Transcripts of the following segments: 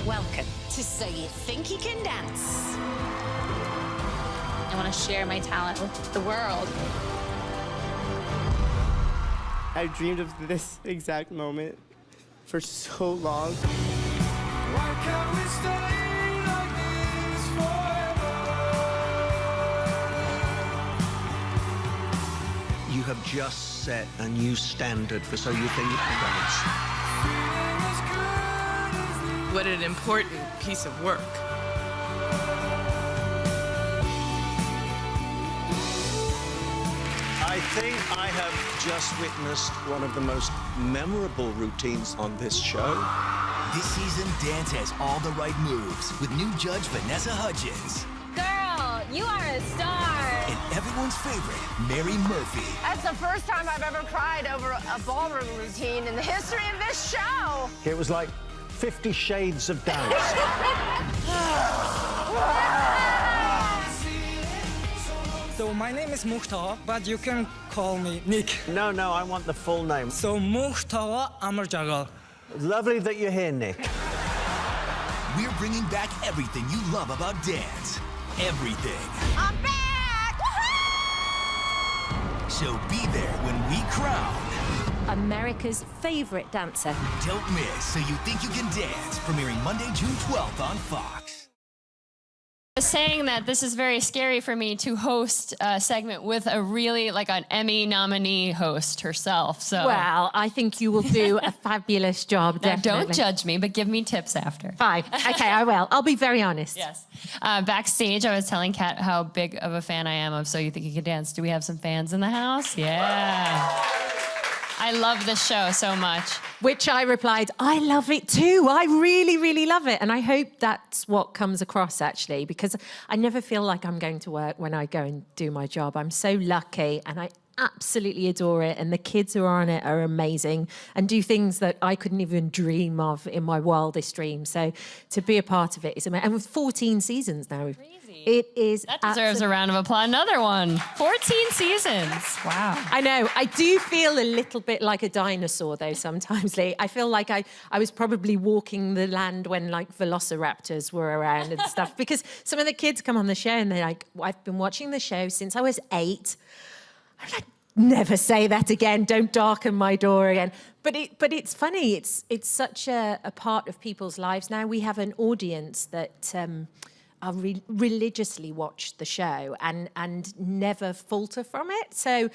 Welcome to So You Think He Can Dance. I want to share my talent with the world. I dreamed of this exact moment for so long. Why can't we stay like this forever? You have just set a new standard for So You Think You Can Dance. What an important piece of work. I think I have just witnessed one of the most memorable routines on this show. This season, Dance has all the right moves with new judge Vanessa Hudgens. Girl, you are a star. And everyone's favorite, Mary Murphy. That's the first time I've ever cried over a ballroom routine in the history of this show. It was like 50 Shades of Dance. So my name is Mukhtar, but you can call me Nick. No, I want the full name. So Mukhtar Amarjagal. Lovely that you're here, Nick. We're bringing back everything you love about dance. Everything. I'm back! So be there when we crown America's favorite dancer. Don't miss So You Think You Can Dance, premiering Monday, June 12th on Fox. I was saying that this is very scary for me to host a segment with a really, like, an Emmy nominee host herself, so. Well, I think you will do a fabulous job, Now, definitely. don't judge me, but give me tips after. Fine. Okay, I will. I'll be very honest. Yes. Backstage, I was telling Kat how big of a fan I am of So You Think You Can Dance. Do we have some fans in the house? Yeah. I love this show so much. Which I replied, I love it too. I really, really love it. And I hope that's what comes across, actually, because I never feel like I'm going to work when I go and do my job. I'm so lucky and I absolutely adore it. And the kids who are on it are amazing and do things that I couldn't even dream of in my wildest dreams. So to be a part of it is amazing. And with 14 seasons now. Crazy. It is. That deserves a round of applause. Another one. 14 seasons. Wow. I know. I do feel a little bit like a dinosaur, though, sometimes, Lee. I feel like I was probably walking the land when, like, velociraptors were around and stuff. Because some of the kids come on the show and they're like, I've been watching the show since I was 8. I'm like, never say that again. Don't darken my door again. But it's funny. It's such a part of people's lives now. We have an audience that... I religiously watch the show and never falter from it. So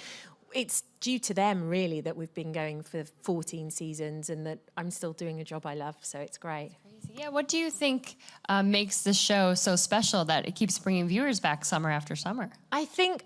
it's due to them, really, that we've been going for 14 seasons and that I'm still doing a job I love. So it's great. Yeah, what do you think makes the show so special that it keeps bringing viewers back summer after summer? I think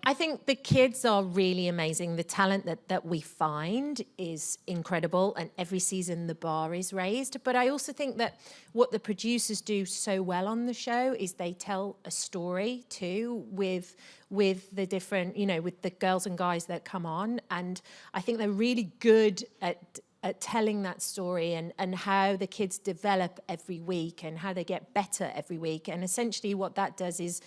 the kids are really amazing. The talent that we find is incredible, and every season the bar is raised. But I also think that what the producers do so well on the show is they tell a story too with the different, with the girls and guys that come on. And I think they're really good at telling that story and how the kids develop every week and how they get better every week. And essentially what that does is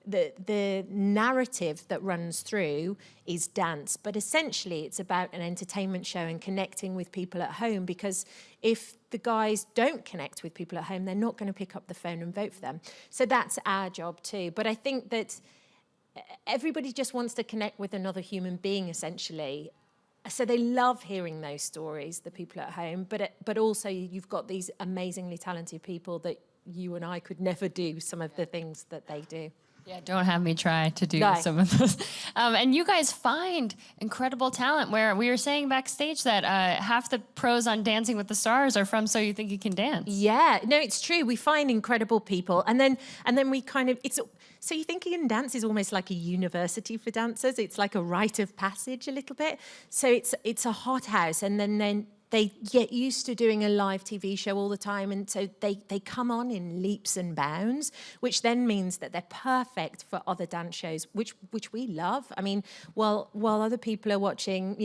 the narrative that runs through is dance, but essentially it's about an entertainment show and connecting with people at home, because if the guys don't connect with people at home, they're not going to pick up the phone and vote for them. So that's our job too. But I think that everybody just wants to connect with another human being, essentially. So they love hearing those stories, the people at home, but also you've got these amazingly talented people that you and I could never do some of the things that they do. Yeah, don't have me try to do No. some of those. And you guys find incredible talent, where we were saying backstage that half the pros on Dancing with the Stars are from So You Think You Can Dance. Yeah, no, it's true. We find incredible people, and then we kind of, So You Think You Can Dance is almost like a university for dancers. It's like a rite of passage a little bit. So it's a hothouse, and then they get used to doing a live TV show all the time, and so they come on in leaps and bounds, which then means that they're perfect for other dance shows, which we love. I mean, while other people are watching,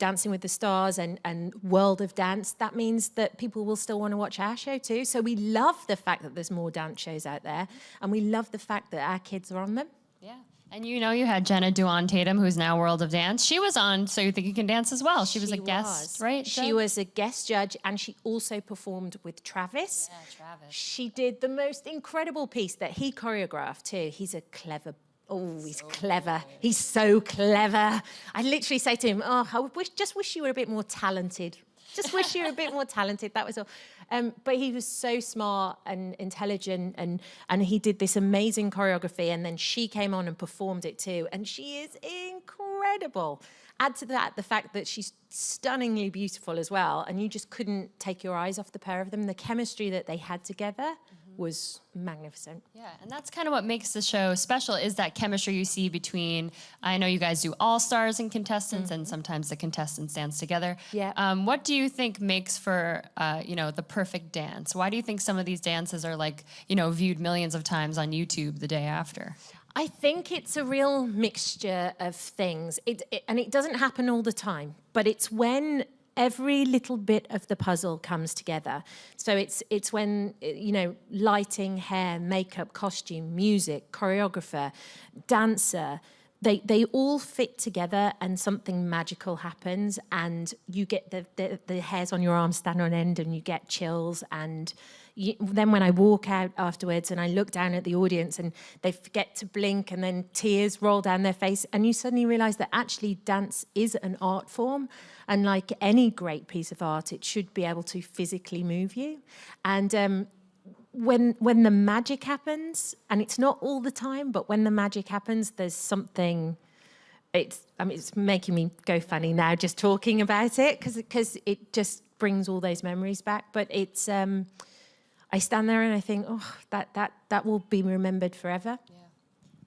Dancing with the Stars and World of Dance, that means that people will still want to watch our show too. So we love the fact that there's more dance shows out there, and we love the fact that our kids are on them. Yeah. And you know you had Jenna Dewan-Tatum, who's now World of Dance. She was on So You Think You Can Dance as well. She was a guest, right? She was a guest judge, and she also performed with Travis. Yeah, Travis. She did the most incredible piece that he choreographed too. He's a clever. Oh, he's clever. He's so clever. I literally say to him, "Oh, I just wish you were a bit more talented. Just wish you were a bit more talented." That was all. But he was so smart and intelligent, and he did this amazing choreography. And then she came on and performed it too, and she is incredible. Add to that the fact that she's stunningly beautiful as well, and you just couldn't take your eyes off the pair of them. The chemistry that they had together was magnificent. Yeah, and that's kind of what makes the show special, is that chemistry you see between, I know you guys do all-stars and contestants, and sometimes the contestants dance together. Yeah. What do you think makes for, the perfect dance? Why do you think some of these dances are viewed millions of times on YouTube the day after? I think it's a real mixture of things. And it doesn't happen all the time, but it's when every little bit of the puzzle comes together. So it's when, lighting, hair, makeup, costume, music, choreographer, dancer, they all fit together and something magical happens, and you get the hairs on your arms stand on end and you get chills. And then when I walk out afterwards and I look down at the audience and they forget to blink and then tears roll down their face, and you suddenly realize that actually dance is an art form. And like any great piece of art, it should be able to physically move you. And when the magic happens, and it's not all the time, but when the magic happens, there's something. It's making me go funny now just talking about it, because it just brings all those memories back. But it's I stand there and I think, oh, that will be remembered forever. Yeah.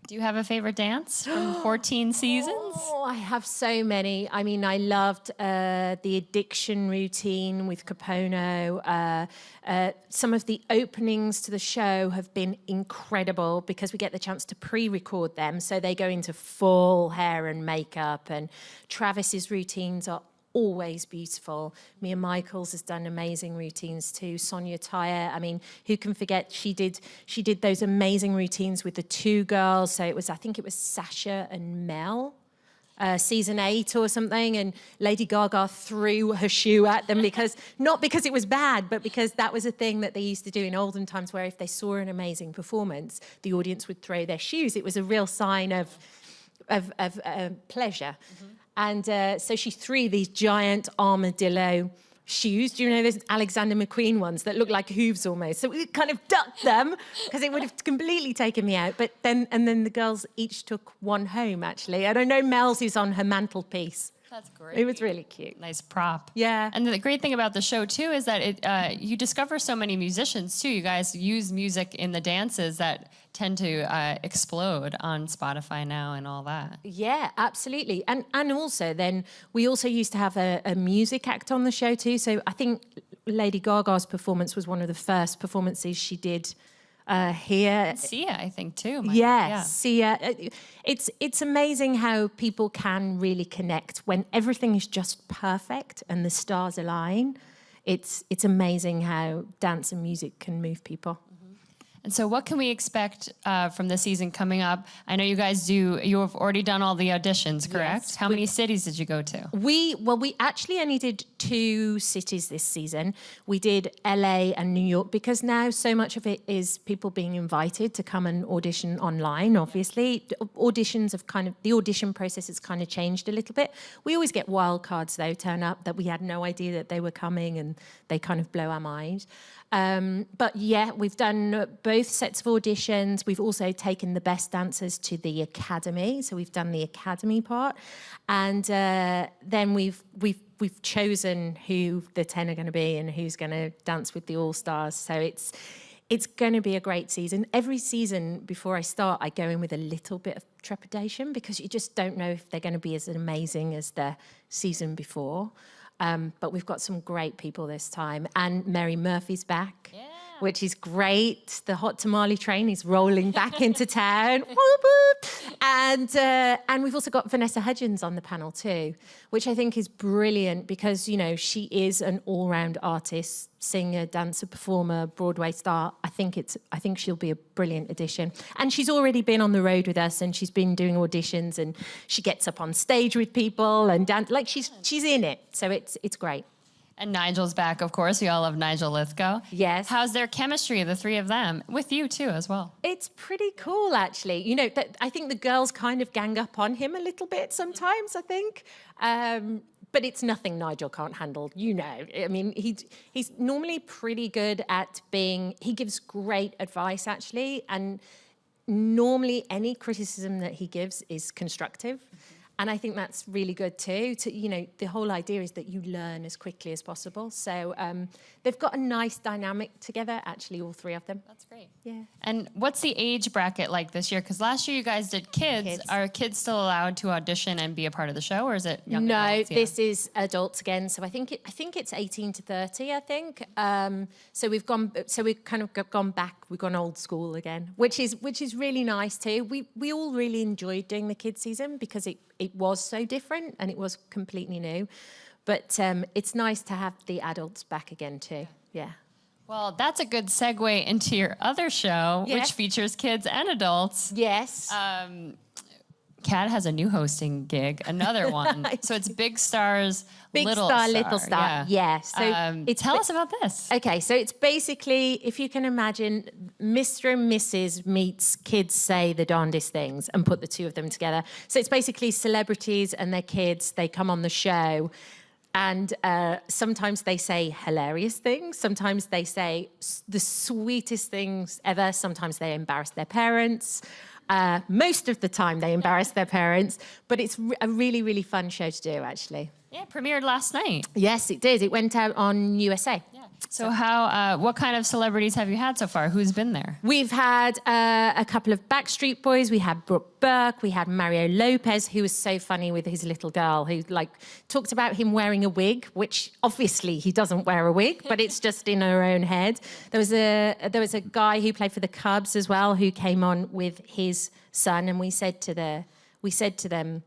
Do you have a favorite dance from 14 seasons? Oh, I have so many. I mean, I loved the addiction routine with Capono. Some of the openings to the show have been incredible because we get the chance to pre-record them. So they go into full hair and makeup, and Travis's routines are always beautiful. Mia Michaels has done amazing routines too. Sonia Tyre, I mean, who can forget? She did those amazing routines with the two girls. So I think it was Sasha and Mel, season 8 or something, and Lady Gaga threw her shoe at them not because it was bad, but because that was a thing that they used to do in olden times, where if they saw an amazing performance, the audience would throw their shoes. It was a real sign of pleasure. Mm-hmm. And so she threw these giant armadillo shoes. Do you know those Alexander McQueen ones that look like hooves almost? So we kind of ducked them because it would have completely taken me out. But then the girls each took one home, actually. And I know Mel's is on her mantelpiece. That's great. It was really cute. Nice prop. Yeah. And the great thing about the show, too, is that you discover so many musicians, too. You guys use music in the dances that tend to explode on Spotify now and all that. Yeah, absolutely. And also then we also used to have a music act on the show, too. So I think Lady Gaga's performance was one of the first performances she did here. Sia, I think, too. Sia. It's amazing how people can really connect when everything is just perfect and the stars align. It's amazing how dance and music can move people. And so what can we expect from the season coming up? I know you guys you have already done all the auditions, correct? Yes. How many cities did you go to? We actually only did 2 cities this season. We did LA and New York, because now so much of it is people being invited to come and audition online, obviously. The audition process has kind of changed a little bit. We always get wild cards, though, turn up that we had no idea that they were coming, and they kind of blow our mind. But yeah, we've done both sets of auditions. We've also taken the best dancers to the academy, so we've done the academy part, and then we've chosen who the 10 are going to be and who's going to dance with the all-stars. So it's going to be a great season. Every season before I start, I go in with a little bit of trepidation, because you just don't know if they're going to be as amazing as the season before. But we've got some great people this time. And Mary Murphy's back, which is great. The hot tamale train is rolling back into town. Whoop, whoop. And we've also got Vanessa Hudgens on the panel too, which I think is brilliant because, you know, she is an all-round artist, singer, dancer, performer, Broadway star. I think she'll be a brilliant addition. And she's already been on the road with us, and she's been doing auditions, and she gets up on stage with people and dance. Like she's in it. So it's great. And Nigel's back, of course. We all love Nigel Lithgow. Yes. How's their chemistry, the three of them, with you too as well? It's pretty cool, actually. You know, I think the girls kind of gang up on him a little bit sometimes, I think. But it's nothing Nigel can't handle, you know. I mean, he's normally pretty good at he gives great advice, actually. And normally any criticism that he gives is constructive. And I think that's really good too. You know, the whole idea is that you learn as quickly as possible. So they've got a nice dynamic together, actually, all three of them. That's great. Yeah. And what's the age bracket like this year? Because last year you guys did kids. Are kids still allowed to audition and be a part of the show, or is it young adults? No, this is adults again. So I think it's 18 to 30. I think. So we've kind of gone back. We've gone old school again, which is really nice too. We all really enjoyed doing the kids season because it was so different and it was completely new. But it's nice to have the adults back again too. Yeah. Well, that's a good segue into your other show, which features kids and adults. Yes. Kat has a new hosting gig, another one. So it's Big Stars, Little Star. Yeah. So tell us about this. Okay, so it's basically, if you can imagine, Mr. and Mrs. meets Kids Say the Darndest Things and put the two of them together. So it's basically celebrities and their kids, they come on the show. And sometimes they say hilarious things. Sometimes they say the sweetest things ever. Sometimes they embarrass their parents. Most of the time they embarrass their parents. But it's a really, really fun show to do, actually. Yeah, it premiered last night. Yes, it did. It went out on USA. Yeah. So what kind of celebrities have you had so far? Who's been there? We've had a couple of Backstreet Boys. We had Brooke Burke. We had Mario Lopez, who was so funny with his little girl, who talked about him wearing a wig, which obviously he doesn't wear a wig, but it's just in her own head. There was a guy who played for the Cubs as well, who came on with his son, and we said to them,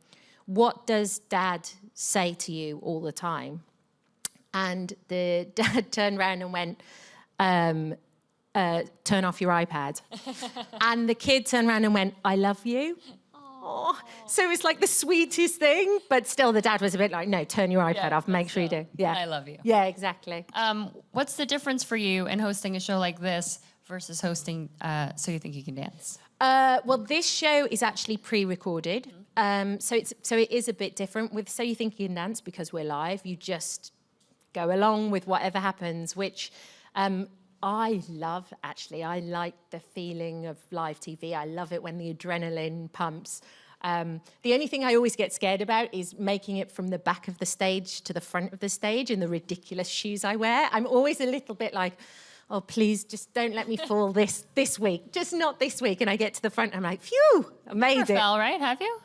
"What does Dad say to you all the time?" And the dad turned around and went, "Turn off your iPad." And the kid turned around and went, "I love you." Aww. So it was like the sweetest thing, but still the dad was a bit like, "No, turn your iPad off, make sure you do." Yeah. I love you. Yeah, exactly. What's the difference for you in hosting a show like this versus hosting So You Think You Can Dance? Well, this show is actually pre-recorded. So it is a bit different. With So You Think You Can Dance, because we're live, you just go along with whatever happens, which I love, actually. I like the feeling of live TV. I love it when the adrenaline pumps. The only thing I always get scared about is making it from the back of the stage to the front of the stage in the ridiculous shoes I wear. I'm always a little bit like, "Oh, please, just don't let me fall this week. Just not this week." And I get to the front and I'm like, phew, I made it. Fell, right? Have you?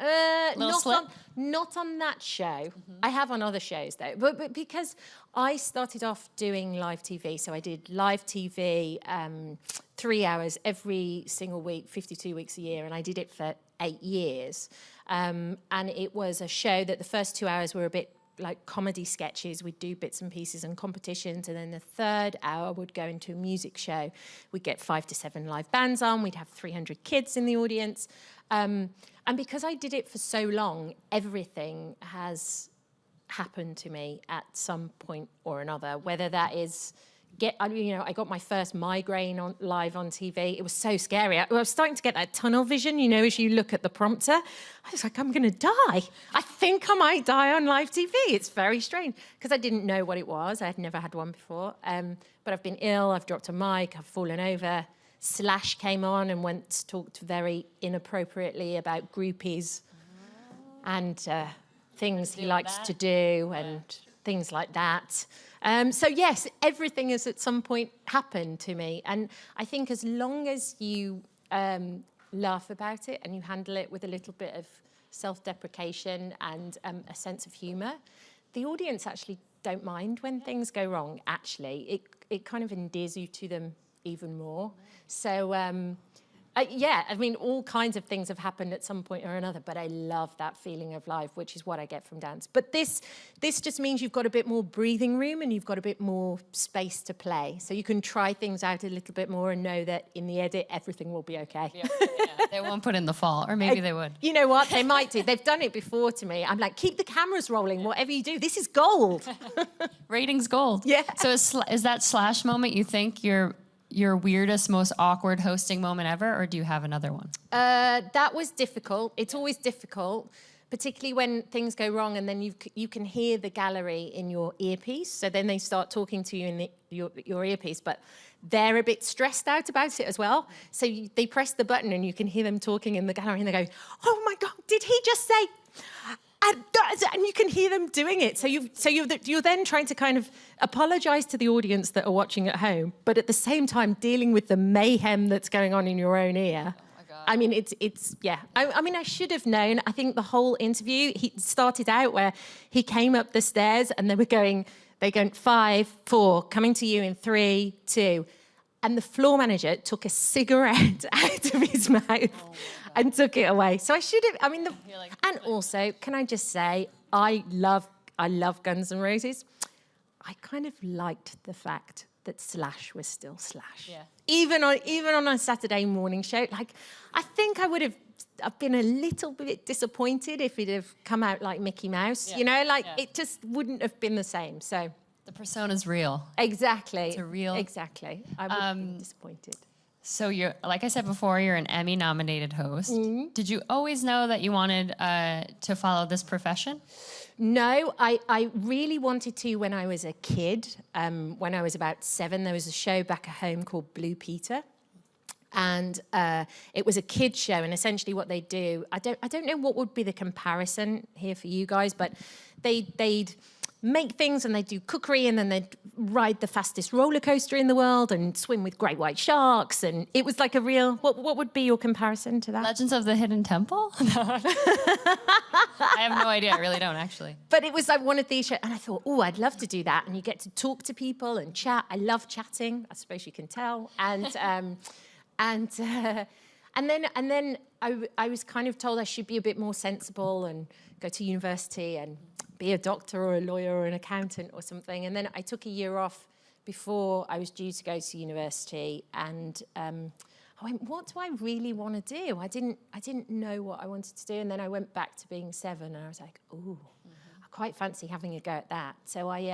Not on that show. I have on other shows, though. But because I started off doing live TV, so I did live TV 3 hours every single week, 52 weeks a year, and I did it for 8 years. And it was a show that the first 2 hours were a bit like comedy sketches. We'd do bits and pieces and competitions, and then the third hour would go into a music show. We'd get 5 to 7 live bands on. We'd have 300 kids in the audience. And because I did it for so long, everything has happened to me at some point or another, whether that is I got my first migraine live on TV. It was so scary. I was starting to get that tunnel vision, as you look at the prompter. I was like, I'm going to die. I think I might die on live TV. It's very strange because I didn't know what it was. I had never had one before. But I've been ill. I've dropped a mic. I've fallen over. Slash came on and talked very inappropriately about groupies and things he likes to do and things like that. So yes, everything has at some point happened to me. And I think as long as you laugh about it and you handle it with a little bit of self-deprecation and a sense of humour, the audience actually don't mind when things go wrong, actually. It kind of endears you to them even more. So Yeah, I mean, all kinds of things have happened at some point or another, but I love that feeling of life, which is what I get from dance. But this just means you've got a bit more breathing room and you've got a bit more space to play. So you can try things out a little bit more and know that in the edit, everything will be okay. Yeah, they won't put in the fall, or maybe they would. You know what? They might do. They've done it before to me. I'm like, keep the cameras rolling, whatever you do. This is gold. Ratings gold. Yeah. So is that Slash moment, you think, your weirdest, most awkward hosting moment ever, or do you have another one? That was difficult. It's always difficult, particularly when things go wrong and then you can hear the gallery in your earpiece. So then they start talking to you in your earpiece, but they're a bit stressed out about it as well. So they press the button and you can hear them talking in the gallery and they go, oh my God, did he just say... And you can hear them doing it. So you're then trying to kind of apologise to the audience that are watching at home, but at the same time dealing with the mayhem that's going on in your own ear. Oh my God. I mean, it's yeah. I mean, I should have known. I think the whole interview, he started out where he came up the stairs and they're going 5, 4, coming to you in 3, 2. And the floor manager took a cigarette out of his mouth and took it away. So I should have, I mean, and also, can I just say, I love Guns N' Roses. I kind of liked the fact that Slash was still Slash. Yeah. Even on a Saturday morning show, like, I think I've been a little bit disappointed if it had come out like Mickey Mouse, you know, like it just wouldn't have been the same, so. The persona's real. Exactly. It's a real... Exactly. I would have been disappointed. So you're, like I said before, you're an Emmy-nominated host. Mm-hmm. Did you always know that you wanted to follow this profession? No, I really wanted to when I was a kid. When I was about 7, there was a show back at home called Blue Peter. And it was a kids show, and essentially what they do, I don't know what would be the comparison here for you guys, but they'd make things and they'd do cookery and then they'd ride the fastest roller coaster in the world and swim with great white sharks, and it was like a real, what would be your comparison to that? Legends of the Hidden Temple? I have no idea, I really don't actually. But it was like one of these shows, and I thought, oh, I'd love to do that, and you get to talk to people and chat. I love chatting, I suppose you can tell, and then I was kind of told I should be a bit more sensible and go to university and be a doctor or a lawyer or an accountant or something. And then I took a year off before I was due to go to university, and I went, what do I really want to do? I didn't know what I wanted to do. And then I went back to being 7, and I was like, ooh, I quite fancy having a go at that. So I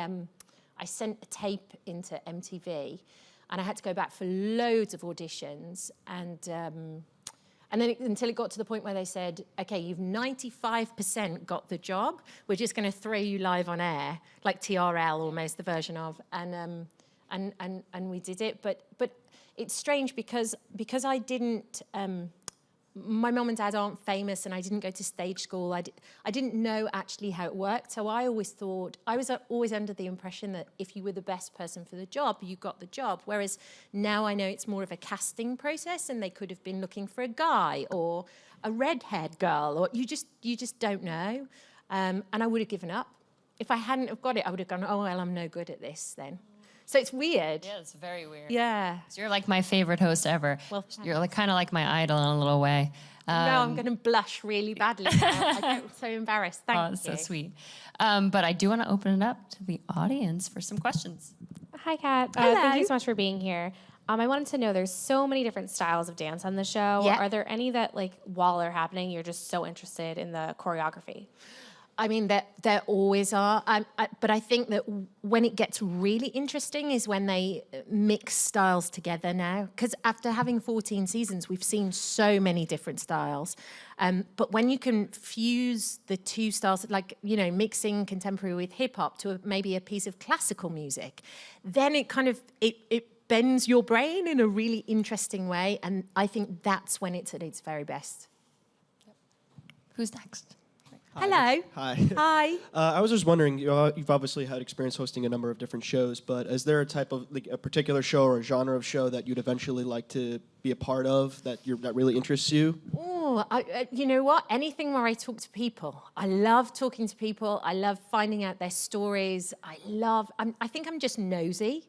sent a tape into MTV, and I had to go back for loads of auditions, and then until it got to the point where they said, okay, you've 95% got the job. We're just going to throw you live on air, like TRL almost, the version of, and we did it. But it's strange because I didn't. My mum and dad aren't famous, and I didn't go to stage school. I didn't know actually how it worked. So I always thought, I was always under the impression that if you were the best person for the job, you got the job. Whereas now I know it's more of a casting process, and they could have been looking for a guy or a red-haired girl, or you just don't know. And I would have given up. If I hadn't have got it, I would have gone, oh, well, I'm no good at this then. So it's weird. Yeah, it's very weird. Yeah. So you're like my favorite host ever. Well, you're like kind of like my idol in a little way. No, I'm going to blush really badly now. I get so embarrassed. Thank you. Oh, so sweet. But I do want to open it up to the audience for some questions. Hi, Kat. Hello. Thank you so much for being here. I wanted to know, there's so many different styles of dance on the show. Yeah. Are there any that, like, while they're happening, you're just so interested in the choreography? I mean, there always are. But I think that when it gets really interesting is when they mix styles together now. Because after having 14 seasons, we've seen so many different styles. But when you can fuse the two styles, like, you know, mixing contemporary with hip hop to maybe a piece of classical music, then it kind of, it bends your brain in a really interesting way. And I think that's when it's at its very best. Yep. Who's next? Hi. Hello. Hi. Hi. I was just wondering, you've obviously had experience hosting a number of different shows, but is there a type of, like, a particular show or a genre of show that you'd eventually like to be a part of that really interests you? Oh, you know what? Anything where I talk to people. I love talking to people. I love finding out their stories. I think I'm just nosy.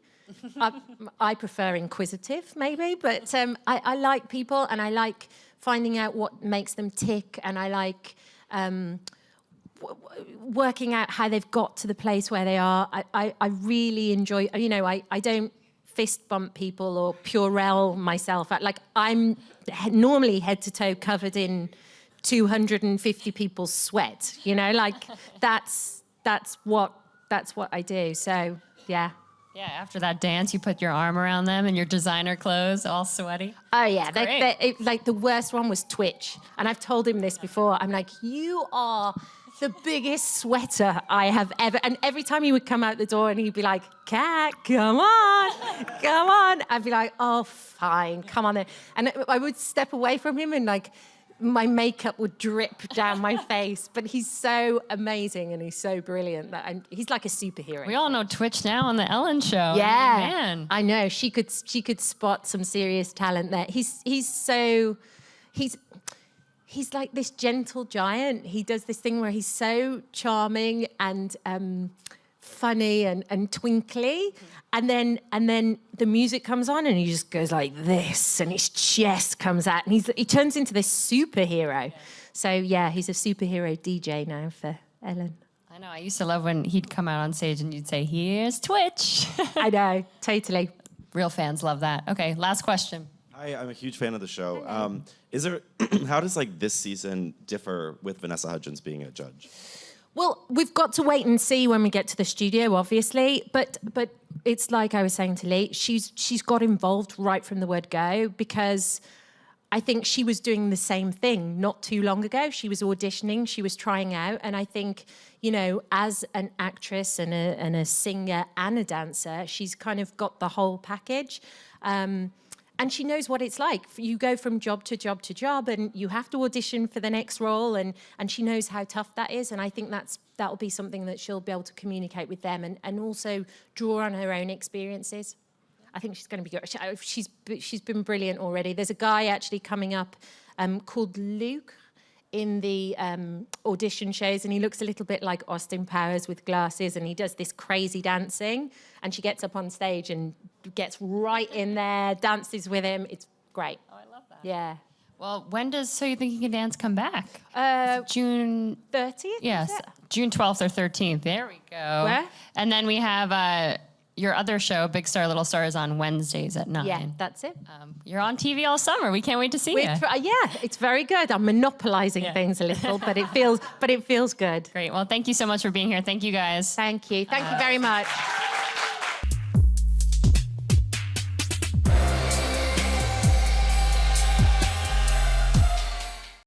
I prefer Inquisitive, maybe, but I like people, and I like finding out what makes them tick, and I like working out how they've got to the place where they are. I really enjoy, you know, I don't fist bump people or Purell myself. Like, I'm normally head to toe covered in 250 people's sweat, you know, like that's what I do. So, yeah. Yeah, after that dance, you put your arm around them in your designer clothes, all sweaty. Oh, yeah. Like, the worst one was Twitch. And I've told him this before. I'm like, you are the biggest sweater I have ever... And every time he would come out the door and he'd be like, Cat, come on, come on. I'd be like, oh, fine, come on then. And I would step away from him and, like, my makeup would drip down my face. But he's so amazing and he's so brilliant that he's like a superhero. We all know Twitch now on the Ellen Show. Yeah, Man. I know. She could spot some serious talent there. He's like this gentle giant. He does this thing where he's so charming and funny and twinkly, and then the music comes on and he just goes like this, and his chest comes out, and he turns into this superhero. Yeah. So yeah, he's a superhero DJ now for Ellen. I know. I used to love when he'd come out on stage and you'd say, "Here's Twitch." I know, totally. Real fans love that. Okay, last question. Hi, I'm a huge fan of the show. How does like this season differ with Vanessa Hudgens being a judge? Well, we've got to wait and see when we get to the studio, obviously. But it's like I was saying to Lee, she's got involved right from the word go, because I think she was doing the same thing not too long ago. She was auditioning, she was trying out, and I think, you know, as an actress and a singer and a dancer, she's kind of got the whole package. And she knows what it's like. You go from job to job to job, and you have to audition for the next role, and she knows how tough that is. And I think that'll be something that she'll be able to communicate with them, and also draw on her own experiences. I think she's going to be good. She's been brilliant already. There's a guy actually coming up called Luke in the audition shows, and he looks a little bit like Austin Powers with glasses, and he does this crazy dancing, and she gets up on stage and gets right in there, dances with him. It's great. Oh, I love that. Yeah. Well, when does So You Think You Can Dance come back? June 30th? Yes, June 12th or 13th. There we go. Where? And then we have your other show, Big Star, Little Star, is on Wednesdays at 9. Yeah, that's it. You're on TV all summer. We can't wait to see you. Yeah, it's very good. I'm monopolizing things a little, but it feels good. Great. Well, thank you so much for being here. Thank you, guys. Thank you. Thank you very much.